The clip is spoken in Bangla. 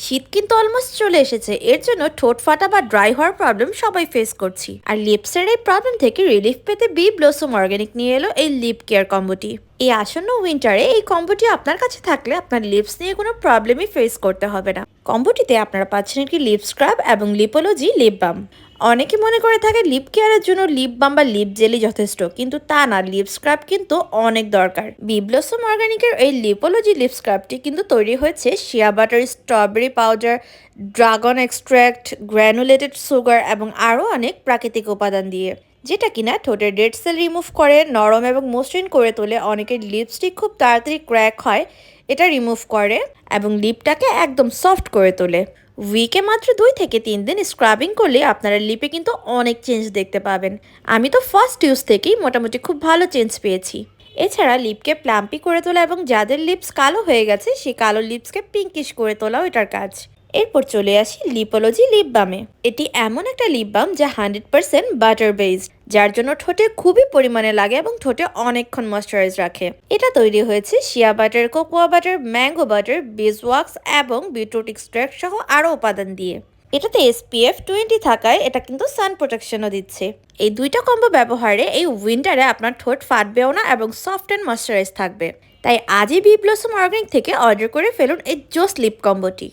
শীত কিন্তু অলমোস্ট চলে এসেছে, এর জন্য ঠোঁট ফাটা বা ড্রাই হওয়ার প্রবলেম সবাই ফেস করছি। আর লিপসের এই প্রবলেম থেকে রিলিফ পেতে বি ব্লসম অর্গানিক নিয়ে এলো এই লিপ কেয়ার কম্বোটি। এই আসন্ন উইন্টারে এই কম্বোটি আপনার কাছে থাকলে আপনার লিপস নিয়ে কোনো প্রবলেমই ফেস করতে হবে না। কম্বোটিতে আপনারা পাচ্ছেন একটি লিপ স্ক্রাব এবং লিপোলজি লিপ বাম। অনেকে মনে করে থাকে লিপ কেয়ারের জন্য লিপ বাম বা লিপ জেলি যথেষ্ট, কিন্তু তা না, লিপ স্ক্রাব কিন্তু অনেক দরকার। বি ব্লসম অর্গানিকের এই লিপোলজি লিপ স্ক্রাবটি কিন্তু তৈরি হয়েছে shea butter, strawberry powder, dragon extract, granulated sugar এবং আরও অনেক প্রাকৃতিক উপাদান দিয়ে, যেটা কিনা ঠোঁটের ডেড সেল রিমুভ করে, নরম এবং মসৃণ করে তোলে। অনেকের লিপস্টিক খুব তাড়াতাড়ি ক্র্যাক হয়, এটা রিমুভ করে এবং লিপটাকে একদম সফট করে তোলে। উইকে মাত্র 2 থেকে 3 দিন স্ক্রাবিং করলে আপনারা লিপে কিন্তু অনেক চেঞ্জ দেখতে পাবেন। আমি তো ফার্স্ট ইউজ থেকেই মোটামুটি খুব ভালো চেঞ্জ পেয়েছি। এছাড়া লিপকে প্লাম্পি করে তোলা এবং যাদের লিপস কালো হয়ে গেছে সেই কালো লিপসকে পিঙ্কিশ করে তোলাও এটার কাজ। এরপর চলে আসি লিপোলজি লিপ বামে। এটি এমন একটা লিপ বাম যা 100% বাটার বেসড, যার জন্য ঠোঁটে খুবই পরিমাণে লাগে এবং ঠোঁটে অনেকক্ষণ ময়শ্চারাইজ রাখে। এটা তৈরি হয়েছে shea butter, cocoa butter, mango butter, beeswax এবং বিটরুট এক্সট্রাক্ট সহ আরও উপাদান দিয়ে। এটাতে SPF 20 থাকায় এটা কিন্তু সান প্রোটেকশনও দিচ্ছে। এই দুইটা কম্বো ব্যবহারে এই উইন্টারে আপনার ঠোঁট ফাটবেও না এবং সফট অ্যান্ড ময়শ্চারাইজ থাকবে। তাই আজই বি ব্লসম অর্গানিক থেকে অর্ডার করে ফেলুন এই জোস লিপ কম্বোটি।